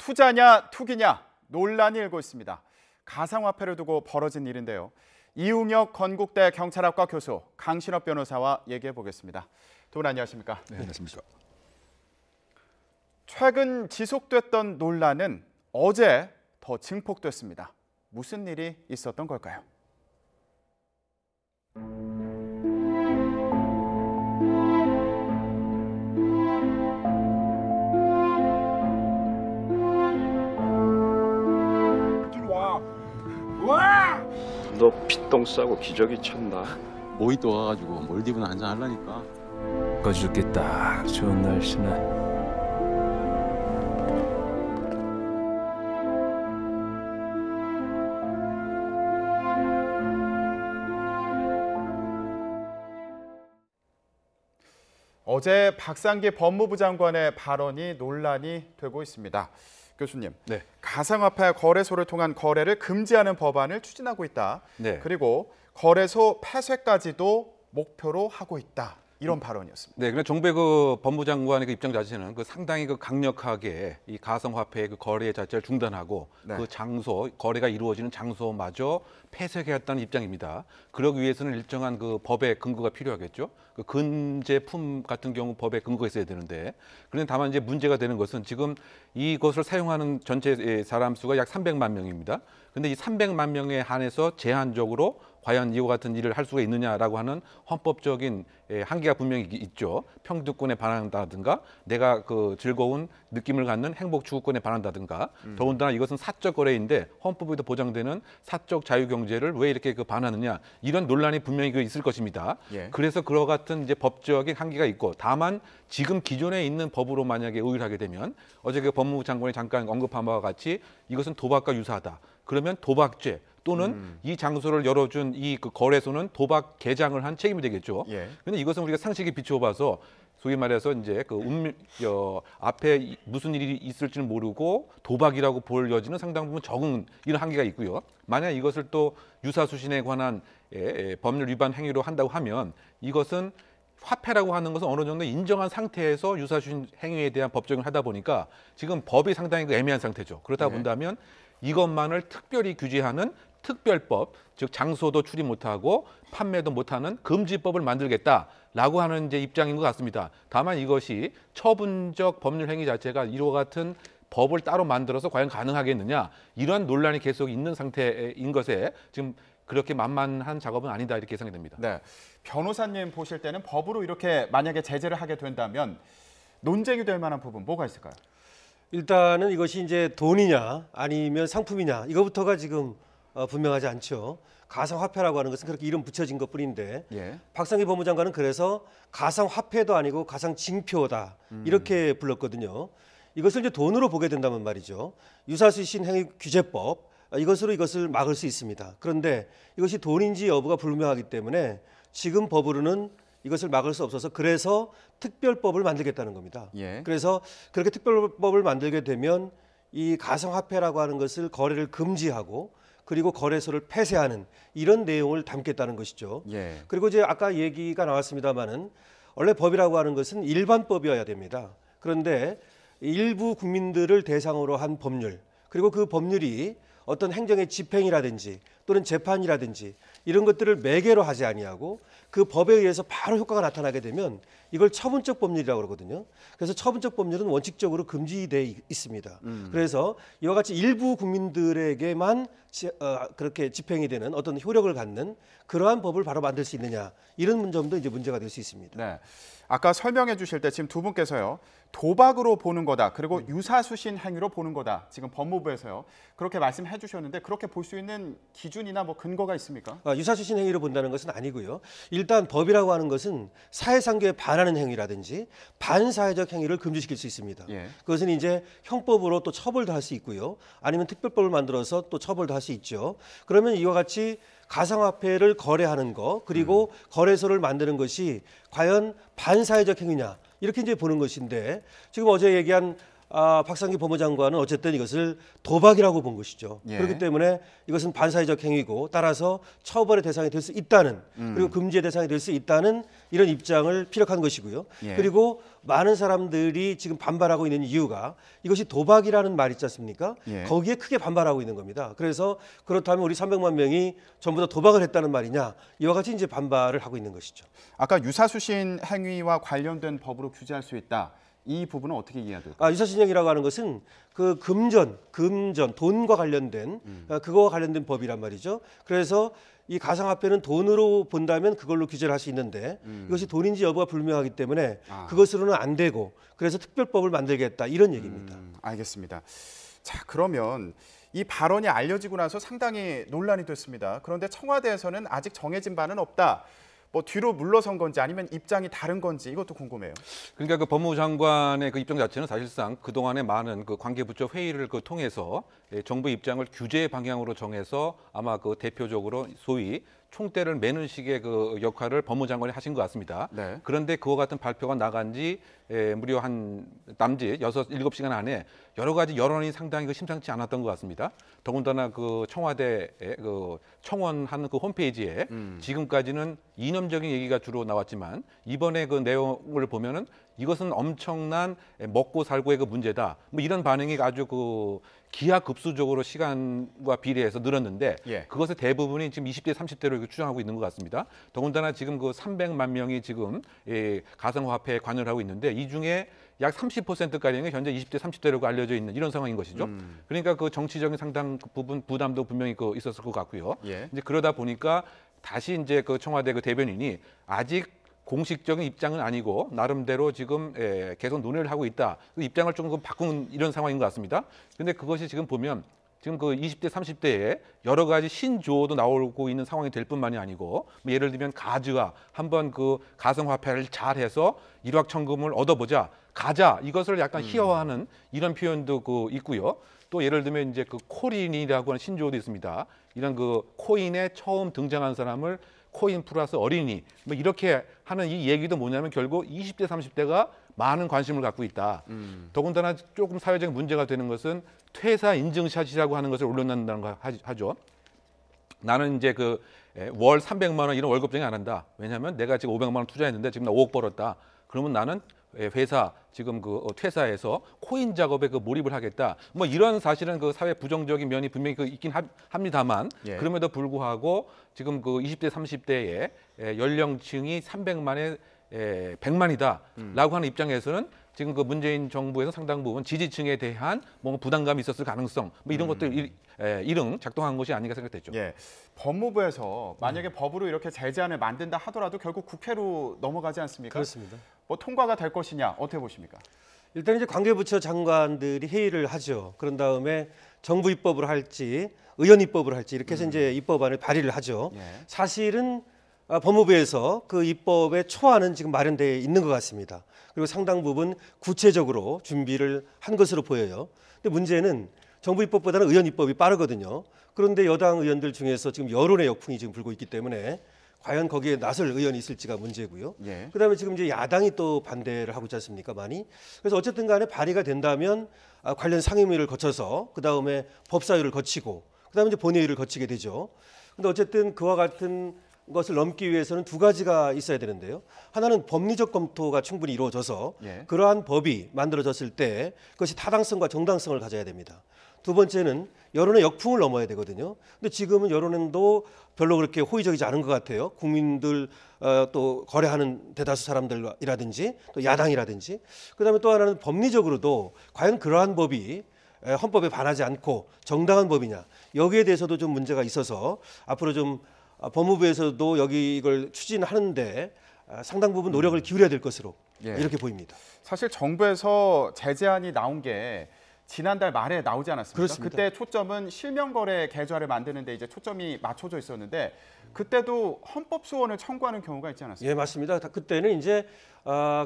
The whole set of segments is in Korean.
투자냐 투기냐 논란이 일고 있습니다. 가상화폐를 두고 벌어진 일인데요. 이웅혁 건국대 경찰학과 교수, 강신업 변호사와 얘기해 보겠습니다. 두 분 안녕하십니까? 네, 안녕하십니까. 최근 지속됐던 논란은 어제 더 증폭됐습니다. 무슨 일이 있었던 걸까요? 너 피똥 싸고 기저귀 쳤나? 모히또 가가지고 몰디브나 한잔 하려니까. 거죽기 딱 좋은 날씨네. 어제 박상기 법무부 장관의 발언이 논란이 되고 있습니다. 교수님, 네. 가상화폐 거래소를 통한 거래를 금지하는 법안을 추진하고 있다. 네. 그리고 거래소 폐쇄까지도 목표로 하고 있다. 이런 발언이었습니다. 네, 그러니까 정배 그 법무장관의 그 입장 자체는 그 상당히 그 강력하게 이 가상화폐의 그 거래 자체를 중단하고 네. 그 장소 거래가 이루어지는 장소마저 폐쇄하겠다는 입장입니다. 그러기 위해서는 일정한 그 법의 근거가 필요하겠죠. 그 근제품 같은 경우 법의 근거가 있어야 되는데, 그런데 다만 이제 문제가 되는 것은 지금 이것을 사용하는 전체 사람 수가 약 300만 명입니다. 근데 이 300만 명에 한해서 제한적으로 과연 이와 같은 일을 할 수가 있느냐라고 하는 헌법적인 한계가 분명히 있죠. 평등권에 반한다든가 내가 그 즐거운 느낌을 갖는 행복 추구권에 반한다든가 더군다나 이것은 사적 거래인데 헌법에도 보장되는 사적 자유 경제를 왜 이렇게 그 반하느냐 이런 논란이 분명히 그 있을 것입니다. 예. 그래서 그와 같은 이제 법적인 한계가 있고 다만 지금 기존에 있는 법으로 만약에 의율하게 되면 어제 그 법무부 장관이 잠깐 언급한 바와 같이 이것은 도박과 유사하다. 그러면 도박죄 또는 이 장소를 열어준 이 그 거래소는 도박 개장을 한 책임이 되겠죠. 예. 근데 이것은 우리가 상식에 비추어봐서 소위 말해서 이제 그 앞에 무슨 일이 있을지는 모르고 도박이라고 볼 여지는 상당 부분 적은 이런 한계가 있고요. 만약 이것을 또 유사수신에 관한 법률 위반 행위로 한다고 하면 이것은 화폐라고 하는 것은 어느 정도 인정한 상태에서 유사수신 행위에 대한 법정을 하다 보니까 지금 법이 상당히 그 애매한 상태죠. 그렇다 본다면 이것만을 특별히 규제하는 특별법, 즉 장소도 출입 못하고 판매도 못하는 금지법을 만들겠다라고 하는 이제 입장인 것 같습니다. 다만 이것이 처분적 법률 행위 자체가 이와 같은 법을 따로 만들어서 과연 가능하겠느냐 이러한 논란이 계속 있는 상태인 것에 지금 그렇게 만만한 작업은 아니다 이렇게 예상이 됩니다. 네, 변호사님 보실 때는 법으로 이렇게 만약에 제재를 하게 된다면 논쟁이 될 만한 부분 뭐가 있을까요? 일단은 이것이 이제 돈이냐 아니면 상품이냐 이거부터가 지금 분명하지 않죠. 가상화폐라고 하는 것은 그렇게 이름 붙여진 것뿐인데 예. 박상기 법무장관은 그래서 가상화폐도 아니고 가상징표다 이렇게 불렀거든요. 이것을 이제 돈으로 보게 된다면 말이죠. 유사수신 행위 규제법 이것으로 이것을 막을 수 있습니다. 그런데 이것이 돈인지 여부가 불명하기 때문에 지금 법으로는 이것을 막을 수 없어서 그래서 특별법을 만들겠다는 겁니다. 예. 그래서 그렇게 특별법을 만들게 되면 이 가상화폐라고 하는 것을 거래를 금지하고 그리고 거래소를 폐쇄하는 이런 내용을 담겠다는 것이죠. 예. 그리고 이제 아까 얘기가 나왔습니다마는 원래 법이라고 하는 것은 일반법이어야 됩니다. 그런데 일부 국민들을 대상으로 한 법률 그리고 그 법률이 어떤 행정의 집행이라든지 또는 재판이라든지 이런 것들을 매개로 하지 아니하고 그 법에 의해서 바로 효과가 나타나게 되면 이걸 처분적 법률이라고 그러거든요. 그래서 처분적 법률은 원칙적으로 금지되어 있습니다. 그래서 이와 같이 일부 국민들에게만 그렇게 집행이 되는 어떤 효력을 갖는 그러한 법을 바로 만들 수 있느냐 이런 점도 이제 문제가 될 수 있습니다. 네. 아까 설명해 주실 때 지금 두 분께서요. 도박으로 보는 거다. 그리고 유사수신 행위로 보는 거다. 지금 법무부에서요. 그렇게 말씀해 주셨는데 그렇게 볼 수 있는 기준이나 뭐 근거가 있습니까? 유사수신 행위로 본다는 것은 아니고요. 일단 법이라고 하는 것은 사회상규에 반하는 행위라든지 반사회적 행위를 금지시킬 수 있습니다. 예. 그것은 이제 형법으로 또 처벌도 할 수 있고요. 아니면 특별법을 만들어서 또 처벌도 할 수 있죠. 그러면 이와 같이 가상화폐를 거래하는 거 그리고 거래소를 만드는 것이 과연 반사회적 행위냐 이렇게 이제 보는 것인데 지금 어제 얘기한 박상기 법무장관은 어쨌든 이것을 도박이라고 본 것이죠. 예. 그렇기 때문에 이것은 반사회적 행위고 따라서 처벌의 대상이 될 수 있다는 그리고 금지의 대상이 될 수 있다는 이런 입장을 피력한 것이고요. 예. 그리고 많은 사람들이 지금 반발하고 있는 이유가 이것이 도박이라는 말 있지 않습니까? 예. 거기에 크게 반발하고 있는 겁니다. 그래서 그렇다면 우리 300만 명이 전부 다 도박을 했다는 말이냐 이와 같이 이제 반발을 하고 있는 것이죠. 아까 유사수신 행위와 관련된 법으로 규제할 수 있다. 이 부분은 어떻게 이해해야 될까요? 유사신용이라고 하는 것은 그 금전, 돈과 관련된 그거와 관련된 법이란 말이죠. 그래서 이 가상화폐는 돈으로 본다면 그걸로 규제를 할 수 있는데 이것이 돈인지 여부가 불명하기 때문에 그것으로는 안 되고 그래서 특별법을 만들겠다 이런 얘기입니다. 알겠습니다. 자, 그러면 이 발언이 알려지고 나서 상당히 논란이 됐습니다. 그런데 청와대에서는 아직 정해진 바는 없다. 뭐 뒤로 물러선 건지 아니면 입장이 다른 건지 이것도 궁금해요. 그러니까 그 법무부 장관의 그 입장 자체는 사실상 그 동안에 많은 그 관계부처 회의를 그 통해서 정부 입장을 규제 방향으로 정해서 아마 그 대표적으로 소위 총대를 매는 식의 그 역할을 법무부 장관이 하신 것 같습니다. 네. 그런데 그와 같은 발표가 나간 지 무려 한 남짓 6-7시간 안에 여러 가지 여론이 상당히 심상치 않았던 것 같습니다. 더군다나 그 청와대 그 청원하는 그 홈페이지에 지금까지는 이념적인 얘기가 주로 나왔지만 이번에 그 내용을 보면은 이것은 엄청난 먹고 살고의 그 문제다. 뭐 이런 반응이 아주 그 기하급수적으로 시간과 비례해서 늘었는데 예. 그것의 대부분이 지금 20대, 30대로 추정하고 있는 것 같습니다. 더군다나 지금 그 300만 명이 지금 가상화폐에 관여를 하고 있는데 이 중에 약 30%가량이 현재 20대, 30대라고 알려져 있는 이런 상황인 것이죠. 그러니까 그 정치적인 상당 부분 부담도 분명히 그 있었을 것 같고요. 예. 이제 그러다 보니까 다시 이제 그 청와대 그 대변인이 아직 공식적인 입장은 아니고 나름대로 지금 계속 논의를 하고 있다. 그 입장을 조금 바꾼 이런 상황인 것 같습니다. 그런데 그것이 지금 보면 지금 그 20대, 30대에 여러 가지 신조어도 나오고 있는 상황이 될 뿐만이 아니고 뭐 예를 들면 가즈아 한번 그 가상화폐를 잘해서 일확천금을 얻어보자. 가자 이것을 약간 희화화하는 이런 표현도 그 있고요. 또 예를 들면 이제 그 코린이라고 하는 신조어도 있습니다. 이런 그 코인에 처음 등장한 사람을 코인 플러스 어린이 뭐 이렇게 하는 이 얘기도 뭐냐면 결국 20대 30대가 많은 관심을 갖고 있다. 더군다나 조금 사회적 문제가 되는 것은 퇴사 인증샷이라고 하는 것을 올려놓는다는 거 하죠. 나는 이제 그 월 300만 원 이런 월급쟁이 안 한다. 왜냐하면 내가 지금 500만 원 투자했는데 지금 나 5억 벌었다. 그러면 나는 회사 지금 그 퇴사해서 코인 작업에 그 몰입을 하겠다. 뭐 이런 사실은 그 사회 부정적인 면이 분명히 그 있긴 합니다만 예. 그럼에도 불구하고 지금 그 20대 30대의 연령층이 300만에 100만이다라고 하는 입장에서는 지금 그 문재인 정부에서 상당 부분 지지층에 대한 뭔가 부담감이 있었을 가능성 뭐 이런 것들 이릉 작동한 것이 아닌가 생각됐죠. 예. 법무부에서 만약에 법으로 이렇게 제재안을 만든다 하더라도 결국 국회로 넘어가지 않습니까? 그렇습니다. 뭐 통과가 될 것이냐 어떻게 보십니까? 일단 이제 관계부처 장관들이 회의를 하죠. 그런 다음에 정부 입법을 할지 의원 입법을 할지 이렇게 해서 이제 입법안을 발의를 하죠. 예. 사실은 법무부에서 그 입법의 초안은 지금 마련되어 있는 것 같습니다. 그리고 상당 부분 구체적으로 준비를 한 것으로 보여요. 근데 문제는 정부 입법보다는 의원 입법이 빠르거든요. 그런데 여당 의원들 중에서 지금 여론의 역풍이 지금 불고 있기 때문에 과연 거기에 나설 의원이 있을지가 문제고요. 예. 그다음에 지금 이제 야당이 또 반대를 하고 있지 않습니까, 많이. 그래서 어쨌든 간에 발의가 된다면 관련 상임위를 거쳐서 그다음에 법사위를 거치고 그다음에 이제 본회의를 거치게 되죠. 근데 어쨌든 그와 같은 것을 넘기 위해서는 두 가지가 있어야 되는데요. 하나는 법리적 검토가 충분히 이루어져서 예. 그러한 법이 만들어졌을 때 그것이 타당성과 정당성을 가져야 됩니다. 두 번째는 여론의 역풍을 넘어야 되거든요. 근데 지금은 여론도 별로 그렇게 호의적이지 않은 것 같아요. 국민들 또 거래하는 대다수 사람들이라든지 또 야당이라든지 그다음에 또 하나는 법리적으로도 과연 그러한 법이 헌법에 반하지 않고 정당한 법이냐 여기에 대해서도 좀 문제가 있어서 앞으로 좀 법무부에서도 여기 이걸 추진하는데 상당 부분 노력을 기울여야 될 것으로 예. 이렇게 보입니다. 사실 정부에서 제재안이 나온 게 지난달 말에 나오지 않았습니까? 그렇습니다. 그때 초점은 실명거래 계좌를 만드는 데 이제 초점이 맞춰져 있었는데 그때도 헌법 소원을 청구하는 경우가 있지 않았습니까? 예, 맞습니다. 그때는 이제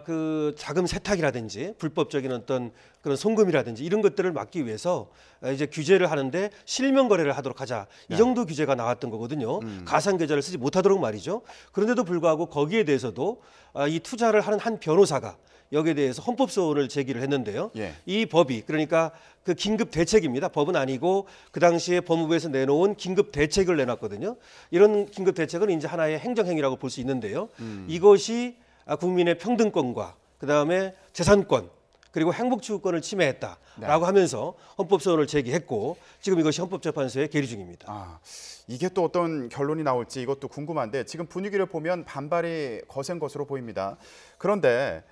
그 자금 세탁이라든지 불법적인 어떤 그런 송금이라든지 이런 것들을 막기 위해서 이제 규제를 하는데 실명 거래를 하도록 하자. 이 정도 규제가 나왔던 거거든요. 가상 계좌를 쓰지 못하도록 말이죠. 그런데도 불구하고 거기에 대해서도 이 투자를 하는 한 변호사가 여기에 대해서 헌법소원을 제기를 했는데요. 예. 이 법이 그러니까 그 긴급 대책입니다. 법은 아니고 그 당시에 법무부에서 내놓은 긴급 대책을 내놨거든요. 이런 긴급 대책은 이제 하나의 행정행위라고 볼 수 있는데요. 이것이 국민의 평등권과 그다음에 재산권 그리고 행복추구권을 침해했다라고 하면서 헌법소원을 제기했고 지금 이것이 헌법재판소에 계류 중입니다. 아, 이게 또 어떤 결론이 나올지 이것도 궁금한데 지금 분위기를 보면 반발이 거센 것으로 보입니다. 그런데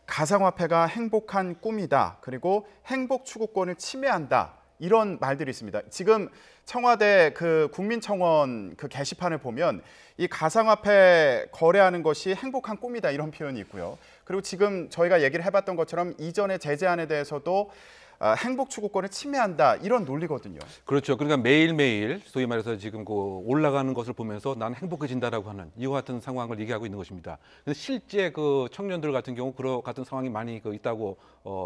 가상화폐가 행복한 꿈이다. 그리고 행복 추구권을 침해한다. 이런 말들이 있습니다. 지금 청와대 그 국민청원 그 게시판을 보면 이 가상화폐 거래하는 것이 행복한 꿈이다 이런 표현이 있고요. 그리고 지금 저희가 얘기를 해봤던 것처럼 이전의 제재안에 대해서도 행복 추구권을 침해한다 이런 논리거든요. 그렇죠. 그러니까 매일매일 소위 말해서 지금 그 올라가는 것을 보면서 나는 행복해진다라고 하는 이와 같은 상황을 얘기하고 있는 것입니다. 근데 실제 그 청년들 같은 경우 그런 같은 상황이 많이 있다고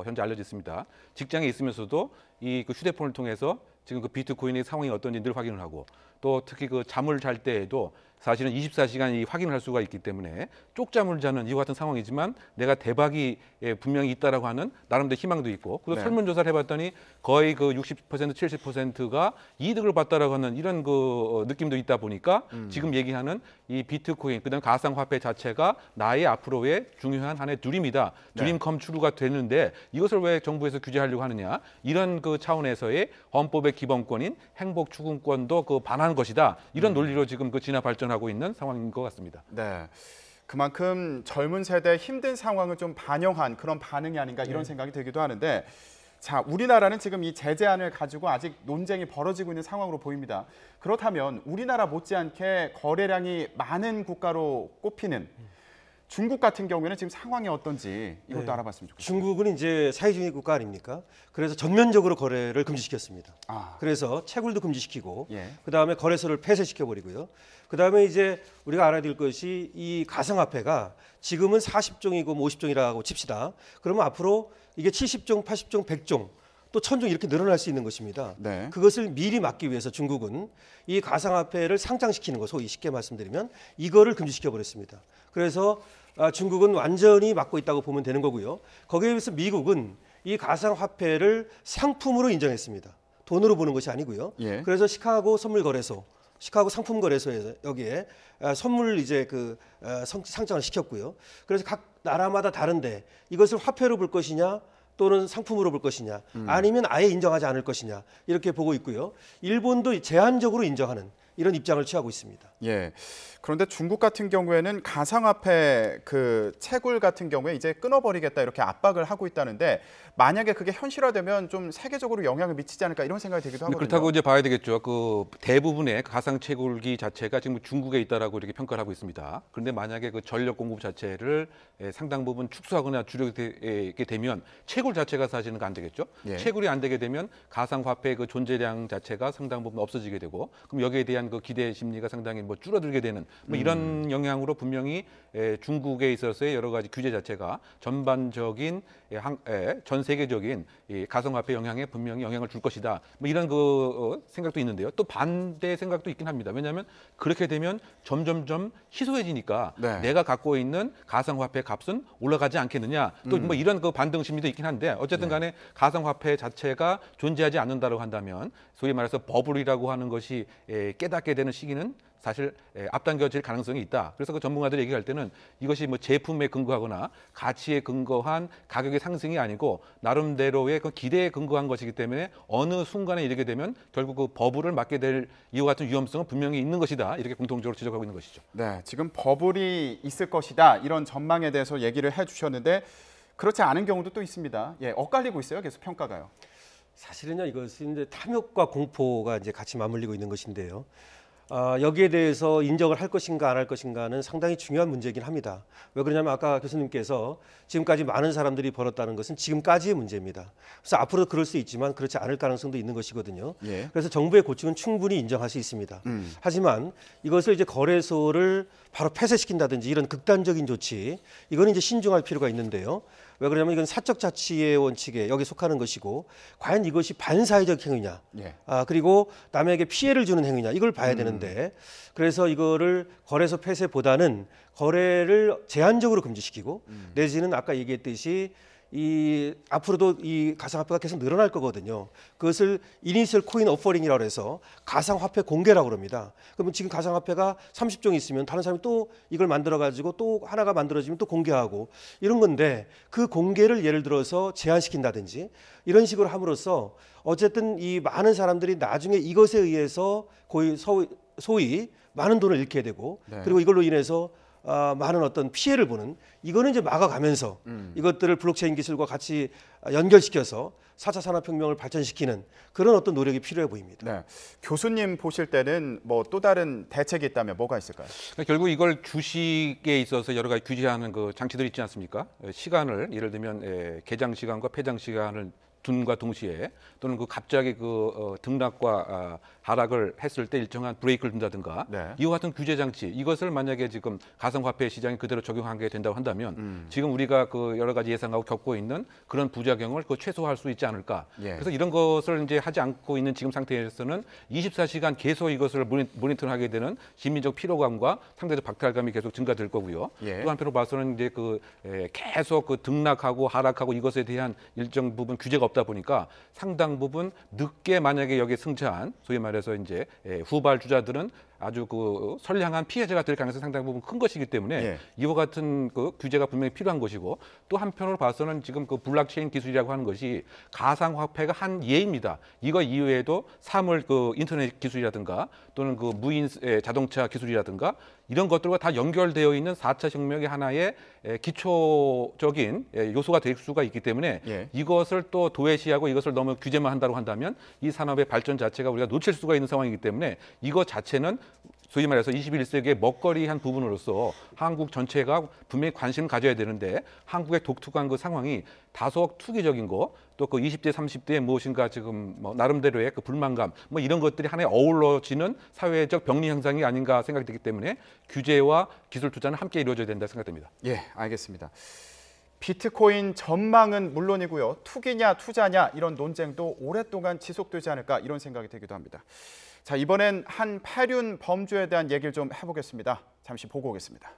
현재 알려져 있습니다. 직장에 있으면서도 이 그 휴대폰을 통해서 지금 그 비트코인의 상황이 어떤지 늘 확인을 하고 또 특히 그 잠을 잘 때에도 사실은 24시간 확인을 할 수가 있기 때문에 쪽잠을 자는 이와 같은 상황이지만 내가 대박이 분명히 있다라고 하는 나름대로 희망도 있고 그리고 네. 설문조사를 해봤더니 거의 그 60% 70%가 이득을 봤다라고 하는 이런 그 느낌도 있다 보니까 지금 얘기하는 이 비트코인 그다음 가상화폐 자체가 나의 앞으로의 중요한 하나의 드림이다. 드림컴 추루가 되는데 이것을 왜 정부에서 규제하려고 하느냐 이런 그 차원에서의 헌법의 기본권인 행복 추구권도 그 반하는 것이다. 이런 논리로 지금 그 진화 발전하고 있는 상황인 것 같습니다. 네. 그만큼 젊은 세대의 힘든 상황을 좀 반영한 그런 반응이 아닌가 이런 생각이 들기도 하는데 자, 우리나라는 지금 이 제재안을 가지고 아직 논쟁이 벌어지고 있는 상황으로 보입니다. 그렇다면 우리나라 못지않게 거래량이 많은 국가로 꼽히는 중국 같은 경우에는 지금 상황이 어떤지 이것도 알아봤으면 좋겠습니다. 중국은 이제 사회주의 국가 아닙니까? 그래서 전면적으로 거래를 금지시켰습니다. 아, 그래서 채굴도 금지시키고 예. 그다음에 거래소를 폐쇄시켜 버리고요. 그다음에 이제 우리가 알아야 될 것이 이 가상화폐가 지금은 40종이고 50종이라고 칩시다. 그러면 앞으로 이게 70종, 80종, 100종 또 1000종 이렇게 늘어날 수 있는 것입니다. 네. 그것을 미리 막기 위해서 중국은 이 가상화폐를 상장시키는 것, 소위 쉽게 말씀드리면 이거를 금지시켜 버렸습니다. 그래서 중국은 완전히 막고 있다고 보면 되는 거고요. 거기에 비해서 미국은 이 가상화폐를 상품으로 인정했습니다. 돈으로 보는 것이 아니고요. 예. 그래서 시카고 선물거래소, 시카고 상품거래소에서 여기에 선물 이제 그 상장을 시켰고요. 그래서 각 나라마다 다른데 이것을 화폐로 볼 것이냐 또는 상품으로 볼 것이냐 아니면 아예 인정하지 않을 것이냐 이렇게 보고 있고요. 일본도 제한적으로 인정하는 이런 입장을 취하고 있습니다. 예. 그런데 중국 같은 경우에는 가상화폐 그 채굴 같은 경우에 이제 끊어버리겠다 이렇게 압박을 하고 있다는데 만약에 그게 현실화되면 좀 세계적으로 영향을 미치지 않을까 이런 생각이 들기도 하거든요. 그렇다고 이제 봐야 되겠죠. 그 대부분의 가상 채굴기 자체가 지금 중국에 있다라고 이렇게 평가를 하고 있습니다. 그런데 만약에 그 전력 공급 자체를 상당 부분 축소하거나 줄이게 되면 채굴 자체가 사실은 안 되겠죠. 예. 채굴이 안 되게 되면 가상 화폐의 그 존재량 자체가 상당 부분 없어지게 되고 그럼 여기에 대한 그 기대 심리가 상당히 뭐 줄어들게 되는 뭐 이런 영향으로 분명히 중국에 있어서의 여러 가지 규제 자체가 전반적인 전 세계적인 이 가상화폐 영향에 분명히 영향을 줄 것이다. 뭐 이런 그 생각도 있는데요. 또 반대 생각도 있긴 합니다. 왜냐하면 그렇게 되면 점점점 희소해지니까 네. 내가 갖고 있는 가상화폐 값은 올라가지 않겠느냐. 또 뭐 이런 그 반등 심리도 있긴 한데 어쨌든 간에 가상화폐 자체가 존재하지 않는다고 한다면 소위 말해서 버블이라고 하는 것이 깨닫게 되는 시기는 사실 앞당겨질 가능성이 있다. 그래서 그 전문가들이 얘기할 때는 이것이 뭐 제품에 근거하거나 가치에 근거한 가격의 상승이 아니고 나름대로의 그 기대에 근거한 것이기 때문에 어느 순간에 이르게 되면 결국 그 버블을 맞게 될 이와 같은 위험성은 분명히 있는 것이다. 이렇게 공통적으로 지적하고 있는 것이죠. 네, 지금 버블이 있을 것이다 이런 전망에 대해서 얘기를 해주셨는데 그렇지 않은 경우도 또 있습니다. 예, 엇갈리고 있어요. 계속 평가가요. 사실은요 이것은 이제 탐욕과 공포가 이제 같이 맞물리고 있는 것인데요. 여기에 대해서 인정을 할 것인가 안 할 것인가는 상당히 중요한 문제이긴 합니다. 왜 그러냐면 아까 교수님께서 지금까지 많은 사람들이 벌었다는 것은 지금까지의 문제입니다. 그래서 앞으로도 그럴 수 있지만 그렇지 않을 가능성도 있는 것이거든요. 예. 그래서 정부의 고충은 충분히 인정할 수 있습니다. 하지만 이것을 이제 거래소를 바로 폐쇄시킨다든지 이런 극단적인 조치, 이거는 이제 신중할 필요가 있는데요. 왜 그러냐면 이건 사적 자치의 원칙에 여기 속하는 것이고 과연 이것이 반사회적 행위냐, 예. 그리고 남에게 피해를 주는 행위냐 이걸 봐야 되는데 그래서 이거를 거래소 폐쇄보다는 거래를 제한적으로 금지시키고 내지는 아까 얘기했듯이 이 앞으로도 이 가상화폐가 계속 늘어날 거거든요. 그것을 이니셜 코인 오퍼링이라고 해서 가상화폐 공개라고 그럽니다. 그러면 지금 가상화폐가 30종이 있으면 다른 사람이 또 이걸 만들어 가지고 또 하나가 만들어지면 또 공개하고 이런 건데 그 공개를 예를 들어서 제한시킨다든지 이런 식으로 함으로써 어쨌든 이 많은 사람들이 나중에 이것에 의해서 거의 소위 많은 돈을 잃게 되고 네. 그리고 이걸로 인해서 많은 어떤 피해를 보는 이거는 이제 막아가면서 이것들을 블록체인 기술과 같이 연결시켜서 4차 산업혁명을 발전시키는 그런 어떤 노력이 필요해 보입니다. 네. 교수님 보실 때는 뭐 또 다른 대책이 있다면 뭐가 있을까요? 그러니까 결국 이걸 주식에 있어서 여러 가지 규제하는 그 장치들이 있지 않습니까? 시간을 예를 들면 개장 시간과 폐장 시간을 둔과 동시에 또는 그 갑자기 등락과 하락을 했을 때 일정한 브레이크를 둔다든가 네. 이와 같은 규제 장치 이것을 만약에 지금 가상화폐 시장에 그대로 적용하게 된다고 한다면 지금 우리가 그 여러 가지 예상하고 겪고 있는 그런 부작용을 최소화할 수 있지 않을까. 예. 그래서 이런 것을 이제 하지 않고 있는 지금 상태에서는 24시간 계속 이것을 모니터링하게 되는 시민적 피로감과 상대적 박탈감이 계속 증가될 거고요. 예. 또 한편으로 봐서는 이제 계속 등락하고 하락하고 이것에 대한 일정 부분 규제가 없다 보니까 상당 부분 늦게 만약에 여기에 승차한 소위 말해서 이제 후발 주자들은 아주 선량한 피해자가 될 가능성이 상당 부분 큰 것이기 때문에 예. 이와 같은 규제가 분명히 필요한 것이고 또 한편으로 봐서는 지금 블록체인 기술이라고 하는 것이 가상화폐가 한 예입니다. 이거 이외에도 사물 인터넷 기술이라든가 또는 무인 자동차 기술이라든가 이런 것들과 다 연결되어 있는 4차 혁명의 하나의 기초적인 요소가 될 수가 있기 때문에 예. 이것을 또 도외시하고 이것을 너무 규제만 한다고 한다면 이 산업의 발전 자체가 우리가 놓칠 수가 있는 상황이기 때문에 이것 자체는 소위 말해서 21세기의 먹거리 한 부분으로서 한국 전체가 분명히 관심을 가져야 되는데 한국의 독특한 그 상황이 다소 투기적인 거 또 20대 30대에 무엇인가 지금 나름대로의 불만감 이런 것들이 하나에 어우러지는 사회적 병리 현상이 아닌가 생각이 되기 때문에 규제와 기술 투자는 함께 이루어져야 된다 생각됩니다. 예, 알겠습니다. 비트코인 전망은 물론이고요. 투기냐 투자냐 이런 논쟁도 오랫동안 지속되지 않을까 이런 생각이 들기도 합니다. 자, 이번엔 한 파륜 범주에 대한 얘기를 좀 해보겠습니다. 잠시 보고 오겠습니다.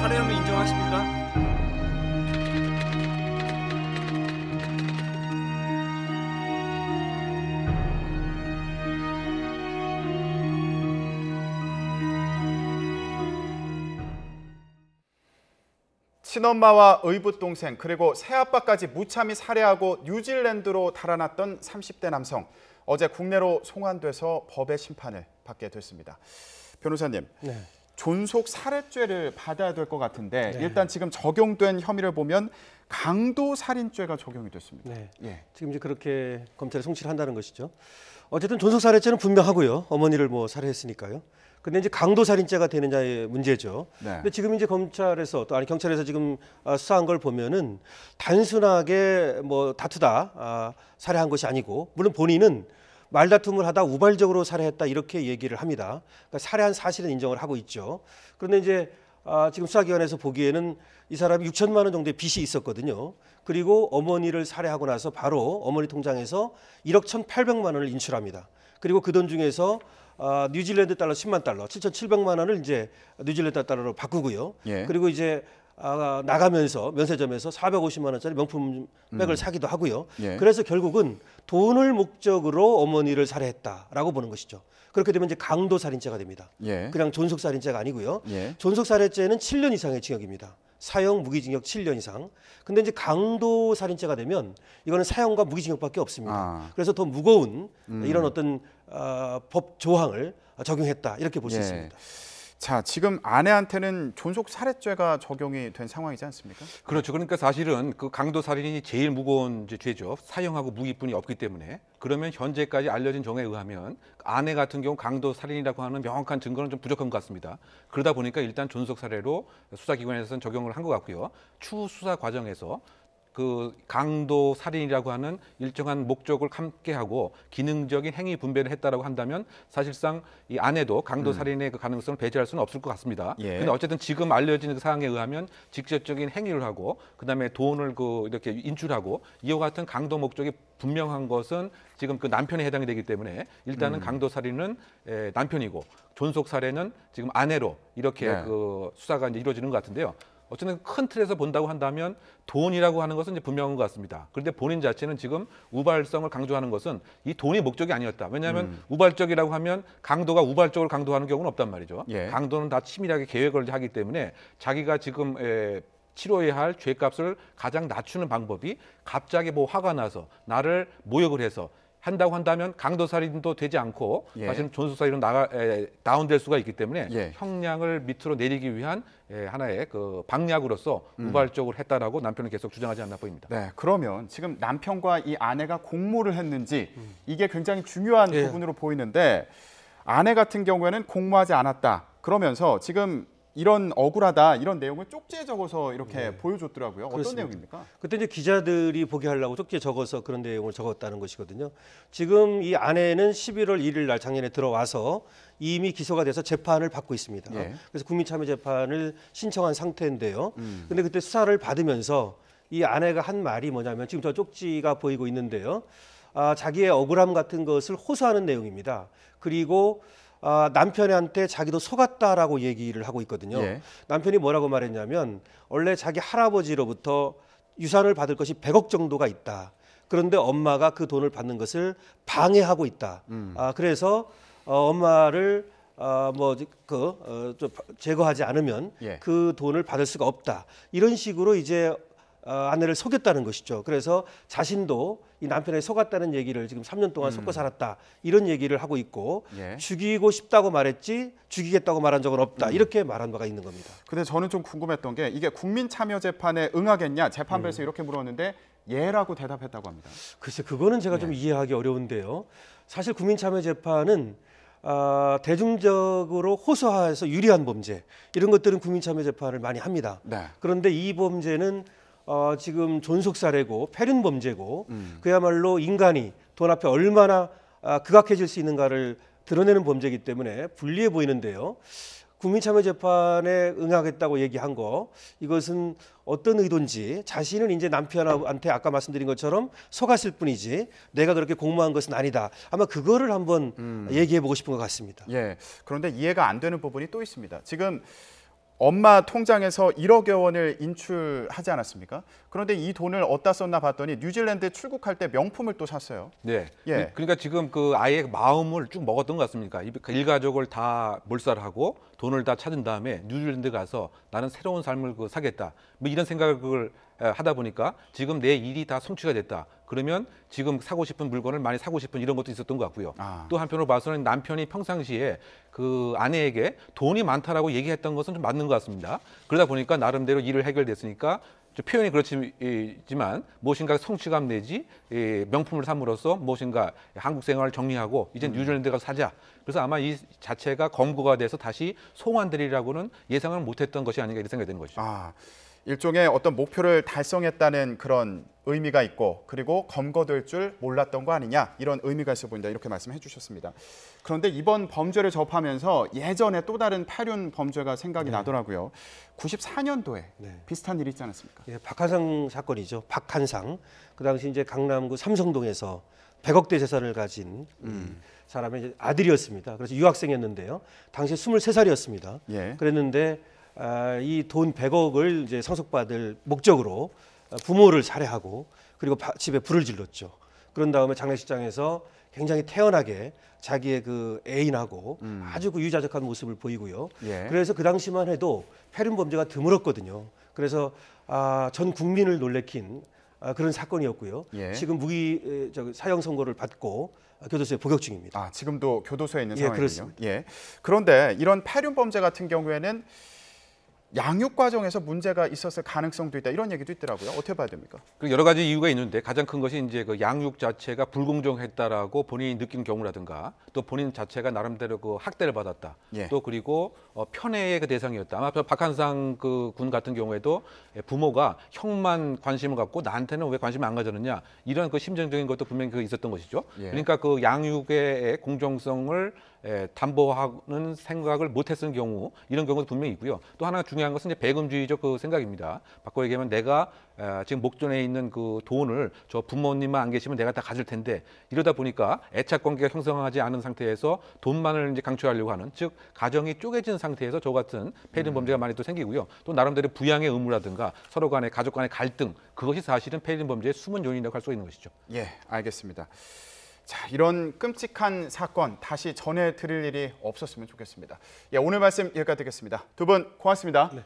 살해 혐의 인정하십니까? 친엄마와 의붓동생 그리고 새아빠까지 무참히 살해하고 뉴질랜드로 달아났던 30대 남성. 어제 국내로 송환돼서 법의 심판을 받게 됐습니다. 변호사님. 네. 존속 살해죄를 받아야 될 것 같은데 네. 일단 지금 적용된 혐의를 보면 강도 살인죄가 적용이 됐습니다. 네. 예. 지금 이제 그렇게 검찰에 송치를 한다는 것이죠. 어쨌든 존속살해죄는 분명하고요. 어머니를 살해했으니까요. 근데 이제 강도살인죄가 되느냐의 문제죠. 네. 근데 지금 이제 검찰에서 또 경찰에서 지금 수사한 걸 보면은 단순하게 다투다 살해한 것이 아니고 물론 본인은 말다툼을 하다 우발적으로 살해했다 이렇게 얘기를 합니다. 그러니까 살해한 사실은 인정을 하고 있죠. 그런데 이제 지금 수사기관에서 보기에는 이 사람이 6천만 원 정도의 빚이 있었거든요. 그리고 어머니를 살해하고 나서 바로 어머니 통장에서 1억 1,800만 원을 인출합니다. 그리고 그 돈 중에서 뉴질랜드 달러 10만 달러, 7,700만 원을 이제 뉴질랜드 달러로 바꾸고요. 예. 그리고 이제 나가면서 면세점에서 450만 원짜리 명품 백을 사기도 하고요. 예. 그래서 결국은 돈을 목적으로 어머니를 살해했다라고 보는 것이죠. 그렇게 되면 이제 강도 살인죄가 됩니다. 예. 그냥 존속 살인죄가 아니고요. 예. 존속 살해죄는 7년 이상의 징역입니다. 사형 무기징역 7년 이상. 근데 이제 강도 살인죄가 되면 이거는 사형과 무기징역밖에 없습니다. 아. 그래서 더 무거운 이런 어떤 법 조항을 적용했다 이렇게 볼 수 예. 있습니다. 자, 지금 아내한테는 존속 살해죄가 적용이 된 상황이지 않습니까? 그렇죠. 그러니까 사실은 그 강도 살인이 제일 무거운 이제 죄죠. 사형하고 무기뿐이 없기 때문에. 그러면 현재까지 알려진 정에 의하면 아내 같은 경우 강도 살인이라고 하는 명확한 증거는 좀 부족한 것 같습니다. 그러다 보니까 일단 존속 살해로 수사기관에서는 적용을 한 것 같고요. 추후 수사 과정에서 그 강도 살인이라고 하는 일정한 목적을 함께하고 기능적인 행위 분배를 했다라고 한다면 사실상 이 아내도 강도 살인의 그 가능성을 배제할 수는 없을 것 같습니다. 예. 근데 어쨌든 지금 알려진 그 사항에 의하면 직접적인 행위를 하고 그다음에 돈을 그 이렇게 인출하고 이와 같은 강도 목적이 분명한 것은 지금 그 남편에 해당이 되기 때문에 일단은 강도 살인은 남편이고 존속 살해는 지금 아내로 이렇게 네. 그 수사가 이제 이루어지는 것 같은데요. 어쨌든 큰 틀에서 본다고 한다면 돈이라고 하는 것은 이제 분명한 것 같습니다. 그런데 본인 자체는 지금 우발성을 강조하는 것은 이 돈이 목적이 아니었다. 왜냐하면 우발적이라고 하면 강도가 우발적으로 강도하는 경우는 없단 말이죠. 예. 강도는 다 치밀하게 계획을 하기 때문에 자기가 지금 치러야 할 죄값을 가장 낮추는 방법이 갑자기 뭐 화가 나서 나를 모욕을 해서 한다고 한다면 강도살인도 되지 않고 예. 사실은 존속살인으로 다운될 수가 있기 때문에 예. 형량을 밑으로 내리기 위한 하나의 그 방략으로서 우발적으로 했다라고 남편은 계속 주장하지 않나 보입니다. 네, 그러면 지금 남편과 이 아내가 공모를 했는지 이게 굉장히 중요한 예. 부분으로 보이는데 아내 같은 경우에는 공모하지 않았다. 그러면서 지금 이런 억울하다 이런 내용을 쪽지에 적어서 이렇게 보여줬더라고요. 어떤 그렇습니다. 내용입니까? 그때 이제 기자들이 보게 하려고 쪽지에 적어서 그런 내용을 적었다는 것이거든요. 지금 이 아내는 11월 1일 날 작년에 들어와서 이미 기소가 돼서 재판을 받고 있습니다. 예. 그래서 국민참여재판을 신청한 상태인데요. 근데 그때 수사를 받으면서 이 아내가 한 말이 뭐냐면 지금 저 쪽지가 보이고 있는데요. 자기의 억울함 같은 것을 호소하는 내용입니다. 그리고 남편한테 자기도 속았다라고 얘기를 하고 있거든요. 예. 남편이 뭐라고 말했냐면 원래 자기 할아버지로부터 유산을 받을 것이 100억 정도가 있다. 그런데 엄마가 그 돈을 받는 것을 방해하고 있다. 그래서 엄마를 제거하지 않으면 예. 그 돈을 받을 수가 없다. 이런 식으로 이제 아내를 속였다는 것이죠. 그래서 자신도 이 남편에 속았다는 얘기를 지금 3년 동안 속고 살았다. 이런 얘기를 하고 있고 예. 죽이고 싶다고 말했지 죽이겠다고 말한 적은 없다. 이렇게 말한 바가 있는 겁니다. 근데 저는 좀 궁금했던 게 이게 국민참여재판에 응하겠냐 재판부에서 이렇게 물었는데 예라고 대답했다고 합니다. 글쎄 그거는 제가 좀 이해하기 어려운데요. 사실 국민참여재판은 대중적으로 호소해서 유리한 범죄 이런 것들은 국민참여재판을 많이 합니다. 네. 그런데 이 범죄는 지금 존속살해고 패륜 범죄고 그야말로 인간이 돈 앞에 얼마나 극악해질 수 있는가를 드러내는 범죄이기 때문에 불리해 보이는데요. 국민참여재판에 응하겠다고 얘기한 거 이것은 어떤 의도인지 자신은 이제 남편한테 아까 말씀드린 것처럼 속았을 뿐이지 내가 그렇게 공모한 것은 아니다. 아마 그거를 한번 얘기해 보고 싶은 것 같습니다. 예. 그런데 이해가 안 되는 부분이 또 있습니다. 지금 엄마 통장에서 1억여 원을 인출하지 않았습니까? 그런데 이 돈을 어디다 썼나 봤더니 뉴질랜드에 출국할 때 명품을 또 샀어요. 네. 예. 그러니까 지금 그 아이의 마음을 쭉 먹었던 것 같습니까? 일가족을 다 몰살하고 돈을 다 찾은 다음에 뉴질랜드 가서 나는 새로운 삶을 사겠다. 뭐 이런 생각을 하다 보니까 지금 내 일이 다 성취가 됐다. 그러면 지금 사고 싶은 물건을 많이 사고 싶은 이런 것도 있었던 것 같고요. 또 한편으로 봐서는 남편이 평상시에 그 아내에게 돈이 많다라고 얘기했던 것은 좀 맞는 것 같습니다. 그러다 보니까 나름대로 일을 해결됐으니까 표현이 그렇지만 무엇인가 성취감 내지 명품을 삼으로써 무엇인가 한국 생활을 정리하고 이제 뉴질랜드 가서 사자. 그래서 아마 이 자체가 검거가 돼서 다시 송환되리라고는 예상을 못했던 것이 아닌가 이런 생각이 드는 거죠. 일종의 어떤 목표를 달성했다는 그런 의미가 있고 그리고 검거될 줄 몰랐던 거 아니냐 이런 의미가 있어 보인다 이렇게 말씀해 주셨습니다. 그런데 이번 범죄를 접하면서 예전에 또 다른 패륜 범죄가 생각이 나더라고요. 94년도에 비슷한 일이 있지 않았습니까? 예, 박한상 사건이죠. 박한상. 그 당시 이제 강남구 삼성동에서 100억대 재산을 가진 사람의 이제 아들이었습니다. 그래서 유학생이었는데요. 당시 23살이었습니다. 예. 그랬는데 이 돈 100억을 이제 상속받을 목적으로 부모를 살해하고 그리고 집에 불을 질렀죠. 그런 다음에 장례식장에서 굉장히 태연하게 자기의 그 애인하고 아주 그 유자적한 모습을 보이고요. 예. 그래서 그 당시만 해도 패륜 범죄가 드물었거든요. 그래서 전 국민을 놀래킨 그런 사건이었고요. 예. 지금 사형 선고를 받고 교도소에 복역 중입니다. 지금도 교도소에 있는 예, 상황이군요. 그렇습니다. 예. 그런데 이런 폐륜 범죄 같은 경우에는 양육 과정에서 문제가 있었을 가능성도 있다 이런 얘기도 있더라고요. 어떻게 봐야 됩니까? 그 여러 가지 이유가 있는데 가장 큰 것이 이제 그 양육 자체가 불공정했다라고 본인이 느낀 경우라든가 또 본인 자체가 나름대로 그 학대를 받았다. 예. 또 그리고 편애의 그 대상이었다. 아마 박한상 그 군 같은 경우에도 부모가 형만 관심을 갖고 나한테는 왜 관심을 안 가졌느냐 이런 그 심정적인 것도 분명히 그 있었던 것이죠. 예. 그러니까 그 양육의 공정성을 담보하는 생각을 못했을 경우 이런 경우도 분명히 있고요. 또 하나 중요한 것은 이제 배금주의적 그 생각입니다. 바꿔 얘기하면 내가 지금 목전에 있는 그 돈을 저 부모님만 안 계시면 내가 다 가질 텐데 이러다 보니까 애착 관계가 형성하지 않은 상태에서 돈만을 이제 강취하려고 하는 즉 가정이 쪼개진 상태에서 저 같은 폐륜 범죄가 많이 또 생기고요. 또 나름대로 부양의 의무라든가 서로 간의 가족 간의 갈등 그것이 사실은 폐륜 범죄의 숨은 요인이라고 할 수 있는 것이죠. 예, 알겠습니다. 자, 이런 끔찍한 사건 다시 전해드릴 일이 없었으면 좋겠습니다. 예, 오늘 말씀 여기까지 듣겠습니다. 두 분 고맙습니다. 네.